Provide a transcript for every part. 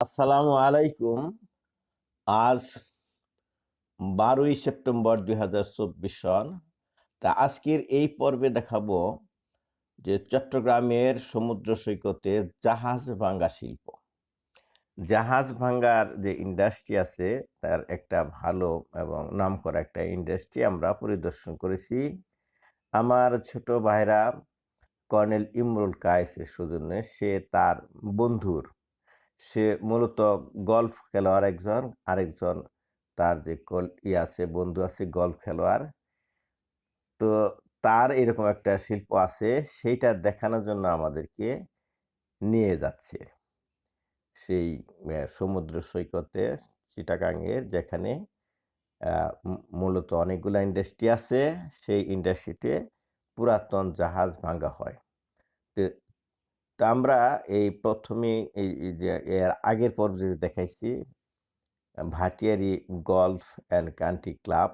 আসসালামু আলাইকুম। আজ 12ই সেপ্টেম্বর 2024 সন। তা আজকের এই পর্বে দেখাবো যে চট্টগ্রামের সমুদ্র সৈকতে জাহাজ ভাঙ্গা শিল্প। জাহাজ ভাঙ্গার যে ইন্ডাস্ট্রি আছে তার একটা ভালো এবং নামকরা একটা ইন্ডাস্ট্রি আমরা পরিদর্শন করেছি। আমার ছোট ভাইরা কর্নেল ইমরুল কায়েসের সৌজন্যে সে তার বন্ধুর সে মূলত গল্ফ খেলোয়াড় একজন, আরেকজন তার যে আছে বন্ধু আছে গল্ফ খেলোয়াড়। তো তার এরকম একটা শিল্প আছে, সেইটা দেখানোর জন্য আমাদেরকে নিয়ে যাচ্ছে। সেই সমুদ্র সৈকতে চিটাগাংয়ের যেখানে মূলত অনেকগুলা ইন্ডাস্ট্রি আছে, সেই ইন্ডাস্ট্রিতে পুরাতন জাহাজ ভাঙ্গা হয়। তো তো আমরা এই প্রথমেই এই যে এর আগের পর্বে যেটা দেখাইছি Bhatiary golf and country club,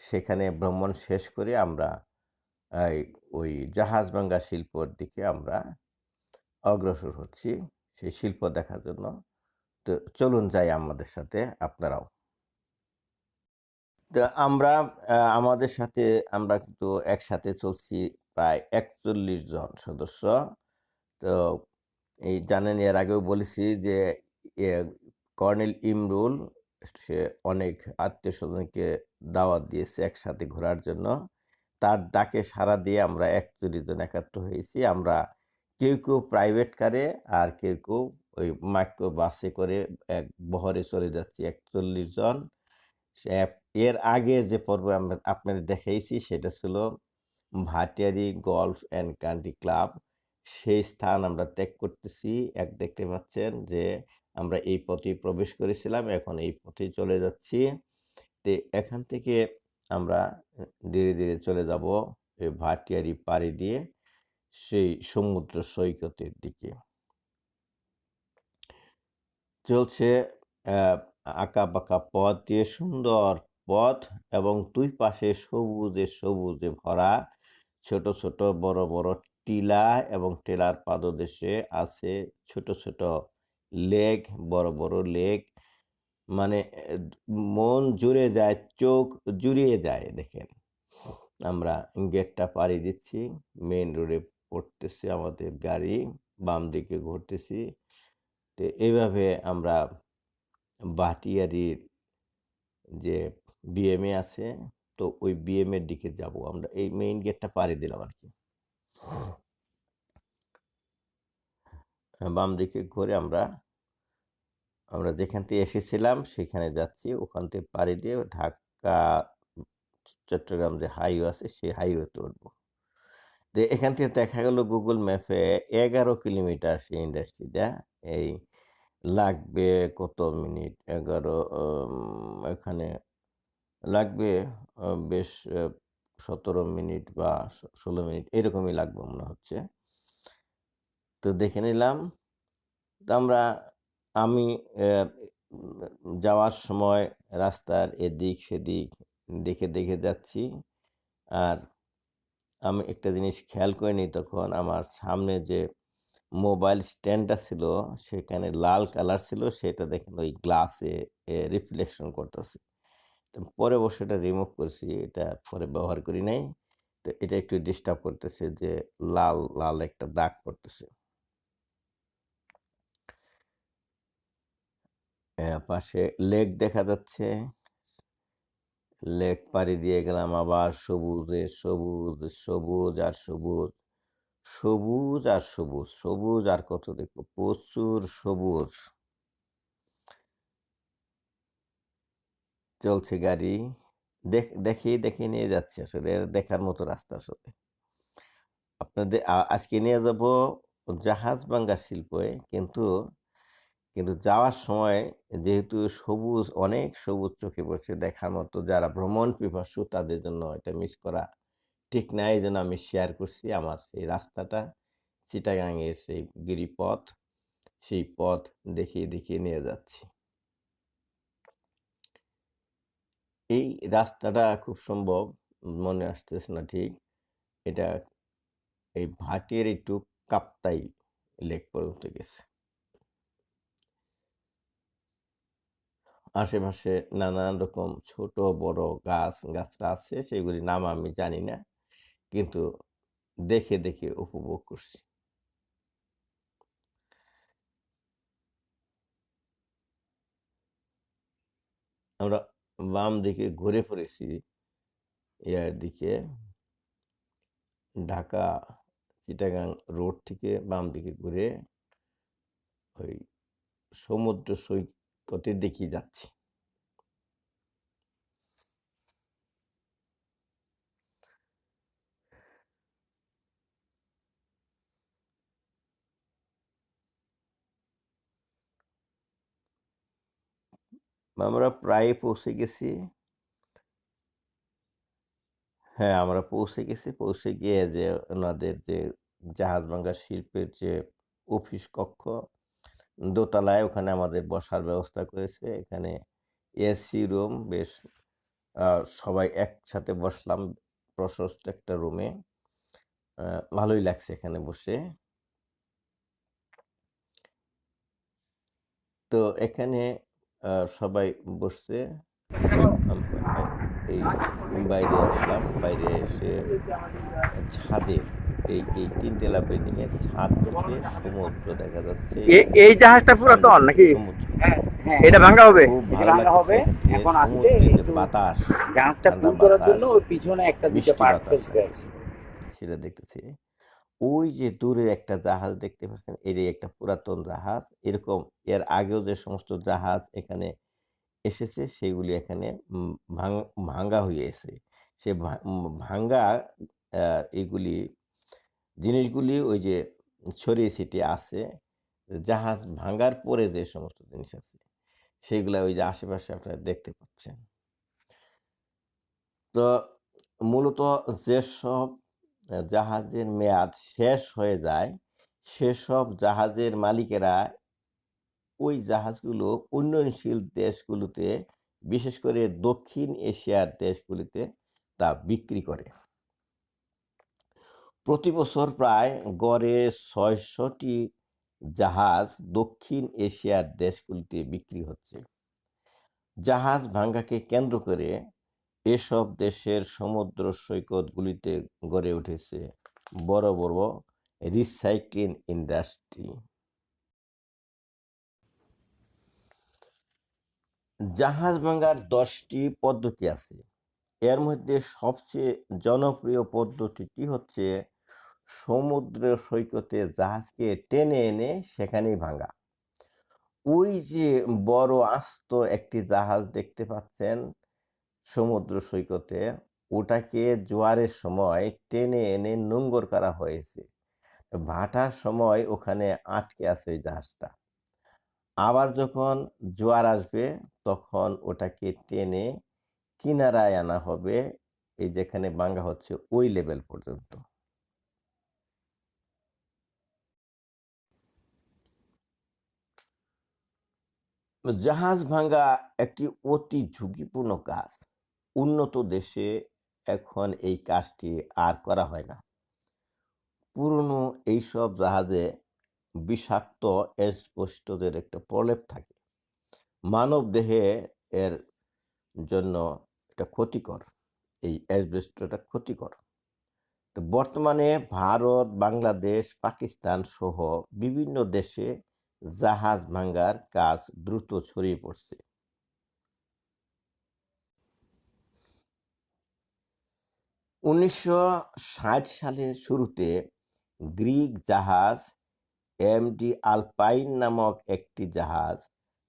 সেখানে ভ্রমণ শেষ করে আমরা এই ওই জাহাজ ভাঙ্গা শিল্পর দিকে আমরা অগ্রসর হচ্ছি সেই শিল্প দেখার জন্য। তো চলুন যাই আমাদের সাথে আপনারাও। তো আমরা আমাদের সাথে আমরা কিন্তু একসাথে চলছি প্রায় ৪১ জন সদস্য। তো এই জানেন এর আগেও বলেছি যে এ কর্নেল ইমরুল সে অনেক আত্মীয়স্বজনকে দাওয়াত দিয়েছে একসাথে ঘোরার জন্য। তার ডাকে সাড়া দিয়ে আমরা ৪১ জন একাত্র হয়েছি। আমরা কেউ প্রাইভেট কারে আর কেউ ওই মাইক্রো বাসে করে এক বহরে চলে যাচ্ছি ৪১ জন। সে এর আগে যে পর্ব আমরা আপনাদের দেখাইছি সেটা ছিল Bhatiary golf and country club. সেই স্থান আমরা ত্যাগ করতেছি। দেখতে পাচ্ছেন যে আমরা এই পথেই প্রবেশ করেছিলাম, এখন এই পথেই চলে যাচ্ছি। তো এখান থেকে আমরা ধীরে চলে যাব এই ভাটিয়ারি পাড়ি দিয়ে সেই সমুদ্র সৈকতের দিকে। চলছে আঁকাবাঁকা পথ দিয়ে, সুন্দর পথ এবং দুই পাশে সবুজে ভরা ছোট বড় টিলা এবং টিলার পাদদেশে আছে ছোট লেক, বড় লেক। মানে মন জুড়ে যায়, চোখ জুড়িয়ে যায়। দেখেন, আমরা গেটটা পাড়ি দিচ্ছি, মেইন রোডে পড়তেছে আমাদের গাড়ি, বাম দিকে ঘুরতেছি। তো এইভাবে আমরা ভাটিয়ারির যে বিএমএ আছে, তো ওই বিএমএ এর দিকে যাব। আমরা এই মেইন গেটটা পাড়ি দিলাম আর কি। বাম দিকে ঘুরে আমরা যেখান থেকে এসেছিলাম সেখানে যাচ্ছি। ওখান থেকে পাড়ি দিয়ে ঢাকা চট্টগ্রাম যে হাইওয়ে আছে সেই হাইওয়েতে উঠবো। তো এখান থেকে দেখা গেল গুগল ম্যাপে 11 কিলোমিটার সেই ইন্ডাস্ট্রিটা। এই লাগবে কত মিনিট? 11 এখানে লাগবে বেশ ১৭ মিনিট বা ১৬ মিনিট এরকমই লাগবে মনে হচ্ছে। তো দেখে নিলাম। তো আমি যাওয়ার সময় রাস্তার এদিক সেদিক দেখে যাচ্ছি। আর আমি একটা জিনিস খেয়াল করিনি তখন, আমার সামনে যে মোবাইল স্ট্যান্ডটা ছিল সেখানে লাল কালার ছিল, সেটা দেখেন ওই গ্লাসে রিফ্লেকশন করতেছে। তো পরে অবশ্য এটা রিমুভ করছি, এটা পরে ব্যবহার করি নাই। তো এটা একটু ডিস্টার্ব করতেছে যে লাল একটা দাগ পড়তেছে। পাশে লেক দেখা যাচ্ছে। লেক পাড়ি দিয়ে গেলাম আবার সবুজ আর সবুজ, সবুজ আর কত দেখবো, প্রচুর সবুজ। চলছে গাড়ি, দেখে নিয়ে যাচ্ছে। আসলে দেখার মতো রাস্তা। আসলে আপনাদের আজকে নিয়ে যাব জাহাজ ভাঙ্গা শিল্পে, কিন্তু যাওয়ার সময় যেহেতু অনেক সবুজ চোখে পড়ছে দেখার মতো, যারা ভ্রমণ পিপাসু তাদের জন্য এটা মিস করা ঠিক না। এই জন্য আমি শেয়ার করছি আমার সেই রাস্তাটা, চিটাগাংয়ের সেই গিরিপথ, সেই পথ দেখিয়ে নিয়ে যাচ্ছি। এই রাস্তাটা খুব সম্ভব, মনে আসতেছে না ঠিক, এটা এই ভাটির একটু কাপ্তাই লেক পর্যন্ত গেছে। আশেপাশে নানান রকম ছোট বড় গাছরা আছে, সেগুলির নাম আমি জানি না, কিন্তু দেখে দেখে উপভোগ করছি। আমরা বাম দিকে ঘুরে পড়েছি, ইয়ার দিকে ঢাকা চিটাগাং রোড থেকে বাম দিকে ঘুরে ওই সমুদ্র সৈকতের দিকে যাচ্ছি। আমরা প্রায় পৌঁছে গেছি। হ্যাঁ, আমরা পৌঁছে গেছি। পৌঁছে গিয়ে যে ওনাদের যে জাহাজ ভাঙা শিল্পের যে অফিস কক্ষ, দোতলায়, ওখানে আমাদের বসার ব্যবস্থা করেছে। এখানে এসি রুম, বেশ সবাই একসাথে বসলাম প্রশস্ত একটা রুমে। ভালোই লাগছে এখানে বসে। তো এখানে সবাই বসছে। এই বাইরে আসলাম, বাইরে এসে ছাদে এই তিনতলা বিল্ডিং এর ছাদ থেকে সমুদ্র দেখা যাচ্ছে। এই জাহাজটা পুরাতন নাকি? সমুদ্র এটা ভাঙা হবে? খুব ভালো লাগছে। এখন আসছে সমুদ্রের যে একটু বাতাস, জাহাজটা ঠান্ডা পুল করার বাতাস, জন্য ওই পিছনে একটা দুইটা মিষ্টি পার্ট বাতাস ফেলছে লাগতেছে, সেটা দেখতেছি। ওই যে দূরে একটা জাহাজ দেখতে পাচ্ছেন, এরই একটা পুরাতন জাহাজ। এরকম এর আগেও যে সমস্ত জাহাজ এখানে এসেছে, সেগুলি এখানে ভাঙ্গা হয়েছে। সে ভাঙ্গা এগুলি জিনিসগুলি ওই যে ছড়িয়ে ছিটিয়ে আছে। জাহাজ ভাঙ্গার পরে যে সমস্ত জিনিস আছে, সেগুলা ওই যে আশেপাশে আপনারা দেখতে পাচ্ছেন। তো মূলত যেসব জাহাজের মেয়াদ শেষ হয়ে যায়, সেসব জাহাজের মালিকেরা ওই জাহাজগুলো উন্নয়নশীল দেশগুলোতে, বিশেষ করে দক্ষিণ এশিয়ার দেশগুলিতে তা বিক্রি করে। প্রতি বছর প্রায় গড়ে ৬০০টি জাহাজ দক্ষিণ এশিয়ার দেশগুলিতে বিক্রি হচ্ছে। জাহাজ ভাঙ্গাকে কেন্দ্র করে এসব দেশের সমুদ্র সৈকতগুলিতে গড়ে উঠেছে বড় বড় রিসাইক্লিং ইন্ডাস্ট্রি। জাহাজ ভাঙার 10টি পদ্ধতি আছে। এর মধ্যে সবচেয়ে জনপ্রিয় পদ্ধতিটি হচ্ছে সমুদ্র সৈকতে জাহাজকে টেনে এনে সেখানেই ভাঙা। ওই যে বড় আস্ত একটি জাহাজ দেখতে পাচ্ছেন সমুদ্র সৈকতে, ওটাকে জোয়ারের সময় টেনে এনে নোঙর করা হয়েছে। ভাটার সময় ওখানে আটকে আছে ওই জাহাজটা। আবার যখন জোয়ার আসবে, তখন ওটাকে টেনে কিনারায় আনা হবে, এই যেখানে ভাঙা হচ্ছে ওই লেভেল পর্যন্ত। জাহাজ ভাঙা একটি অতি ঝুঁকিপূর্ণ কাজ। উন্নত দেশে এখন এই কাজটি আর করা হয় না। পুরনো এইসব জাহাজে বিষাক্ত অ্যাসবেস্টসের একটা প্রলেপ থাকে। মানব দেহে এর জন্য এটা ক্ষতিকর। এই অ্যাসবেস্টসটা ক্ষতিকর। তো বর্তমানে ভারত, বাংলাদেশ, পাকিস্তান সহ বিভিন্ন দেশে জাহাজ ভাঙার কাজ দ্রুত ছড়িয়ে পড়ছে। 1960 সালের শুরুতে গ্রিক জাহাজ এমডি আলপাইন নামক একটি জাহাজ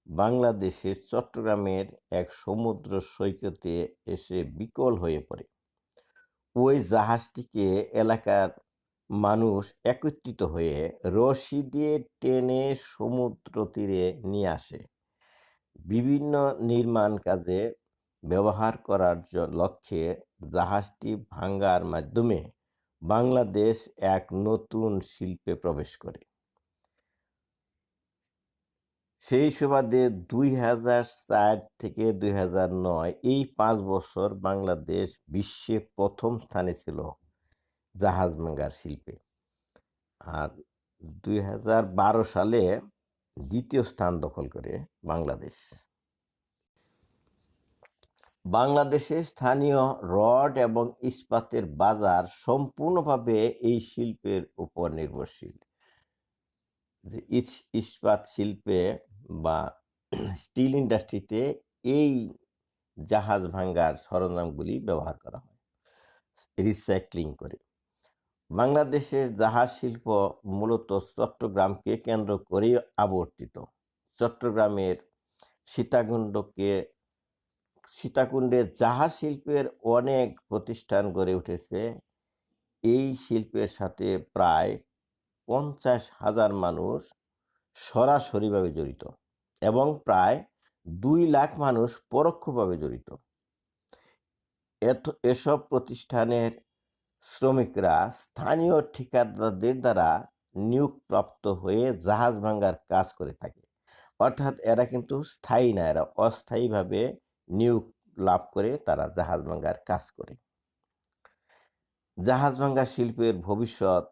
বাংলাদেশের চট্টগ্রামের এক সমুদ্র সৈকতে এসে বিকল হয়ে পড়ে। ওই জাহাজটিকে এলাকার মানুষ একত্রিত হয়ে রশি দিয়ে টেনে সমুদ্র তীরে নিয়ে আসে। বিভিন্ন নির্মাণ কাজে ব্যবহার করার লক্ষ্যে জাহাজটি ভাঙ্গার মাধ্যমে বাংলাদেশ এক নতুন শিল্পে প্রবেশ করে। সেই সুবাদে 2004 থেকে 2009 এই 5 বছর বাংলাদেশ বিশ্বে প্রথম স্থানে ছিল জাহাজ ভাঙ্গার শিল্পে, আর 2012 সালে দ্বিতীয় স্থান দখল করে বাংলাদেশ। বাংলাদেশে স্থানীয় রড এবং ইস্পাতের বাজার সম্পূর্ণভাবে এই শিল্পের উপর নির্ভরশীল। যে ইস্পাত শিল্পে বা স্টিল ইন্ডাস্ট্রিতে এই জাহাজ ভাঙ্গার সরঞ্জামগুলি ব্যবহার করা হয় রিসাইক্লিং করে। বাংলাদেশের জাহাজ শিল্প মূলত চট্টগ্রামকে কেন্দ্র করে আবর্তিত। চট্টগ্রামের সীতাকুণ্ডে জাহাজ শিল্পের অনেক প্রতিষ্ঠান গড়ে উঠেছে। এই শিল্পের সাথে প্রায় 50,000 মানুষ সরাসরিভাবে জড়িত এবং প্রায় 2 লাখ মানুষ পরোক্ষভাবে জড়িত। এসব প্রতিষ্ঠানের শ্রমিকরা স্থানীয় ঠিকাদারদের দ্বারা নিয়োগপ্রাপ্ত হয়ে জাহাজ ভাঙ্গার কাজ করে থাকে। অর্থাৎ এরা কিন্তু স্থায়ী না, এরা অস্থায়ীভাবে নিয়োগ লাভ করে তারা জাহাজ ভাঙ্গার কাজ করে। জাহাজ ভাঙ্গা শিল্পের ভবিষ্যৎ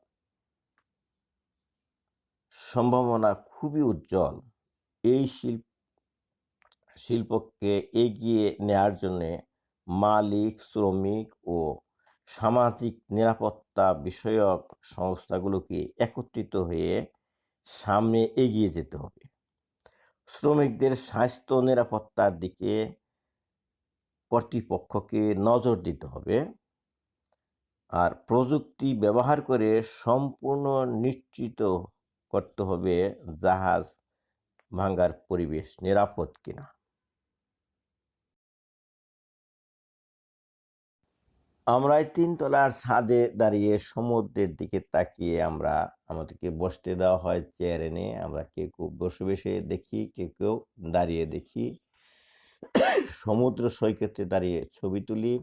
সম্ভাবনা খুবই উজ্জ্বল। এই শিল্পকে এগিয়ে নেওয়ার জন্য মালিক, শ্রমিক ও সামাজিক নিরাপত্তা বিষয়ক সংস্থাগুলোকে একত্রিত হয়ে সামনে এগিয়ে যেতে হবে। শ্রমিকদের স্বাস্থ্য নিরাপত্তার দিকে কর্তৃপক্ষকে নজর দিতে হবে, আর প্রযুক্তি ব্যবহার করে সম্পূর্ণ নিশ্চিত করতে হবে জাহাজ ভাঙ্গার পরিবেশ নিরাপদ কিনা। আমরা এই 3 তলার ছাদে দাঁড়িয়ে সমুদ্রের দিকে তাকিয়ে আমাদেরকে বসতে দেওয়া হয় চেয়ার এনে। আমরা কেউ বসে বসে দেখি, কেউ দাঁড়িয়ে দেখি। সমুদ্র সৈকতে দাঁড়িয়ে ছবি তুলি।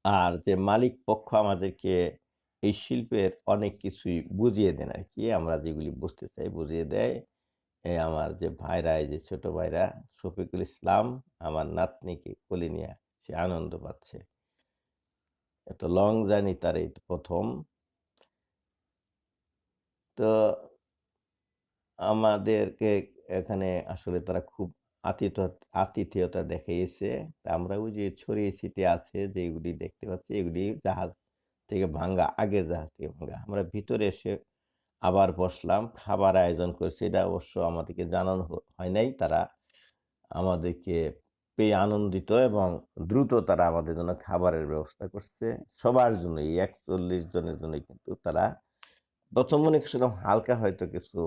আর যে মালিক পক্ষ আমাদেরকে এই শিল্পের অনেক কিছুই বুঝিয়ে দেন আর কি, আমরা যেগুলি বুঝতে চাই বুঝিয়ে দেয়। আমার যে ভাইরা, এই যে ছোট ভাইরা শফিকুল ইসলাম, আমার নাতনিকে কোলে নিয়ে সে আনন্দ পাচ্ছে। এত লং জার্নি তার এই প্রথম। তো আমাদেরকে এখানে আসলে তারা খুব আতিথেয়তা দেখিয়েছে। আমরা ওই যে ছড়িয়ে ছিটিয়ে আছে যেগুলি দেখতে পাচ্ছি, এগুলি জাহাজ থেকে ভাঙ্গা, আগের জাহাজ থেকে ভাঙ্গা। আমরা ভিতরে এসে আবার বসলাম, খাবার আয়োজন করেছে। এটা অবশ্য আমাদেরকে জানানো হয় নাই। তারা আমাদেরকে পেয়ে আনন্দিত এবং দ্রুত তারা আমাদের জন্য খাবারের ব্যবস্থা করছে। সবার জন্য, এই 41 জনের জন্য কিন্তু তারা প্রথম মনে করছিলাম হালকা হয়তো কিছু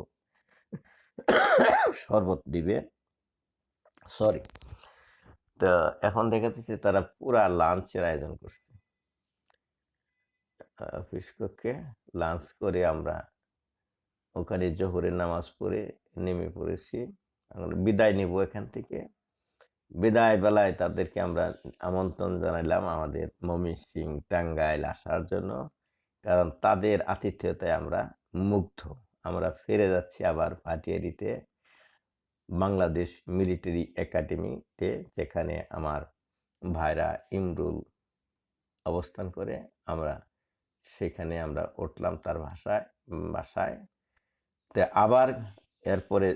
শরবত দিবে, সরি। তো এখন দেখা যাচ্ছে তারা পুরা লাঞ্চের আয়োজন করছে। অফিস কক্ষে লাঞ্চ করে আমরা ওখানে জোহরের নামাজ পড়ে নেমে পড়েছি। আমরা বিদায় নিব এখান থেকে। বিদায় বেলায় তাদেরকে আমরা আমন্ত্রণ জানাইলাম আমাদের ময়মনসিংহ, টাঙ্গাইল আসার জন্য, কারণ তাদের আতিথেয়তায় আমরা মুগ্ধ। আমরা ফিরে যাচ্ছি আবার ভাটিয়ারিতে, বাংলাদেশ মিলিটারি একাডেমিতে, যেখানে আমার ভাইরা ইমরুল অবস্থান করে। সেখানে আমরা উঠলাম তার বাসায়। তো আবার এরপরে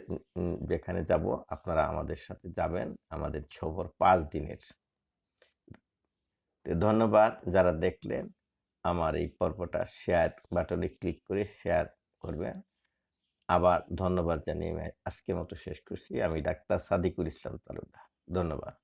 যেখানে যাব আপনারা আমাদের সাথে যাবেন, আমাদের সফর 5 দিনের। তো ধন্যবাদ যারা দেখলেন। আমার এই পর্বটা শেয়ার বাটনে ক্লিক করে শেয়ার করবেন। আবার ধন্যবাদ জানিয়ে আজকের মতো শেষ করছি। আমি ডাক্তার সাদিকুল ইসলাম তালুকদার। ধন্যবাদ।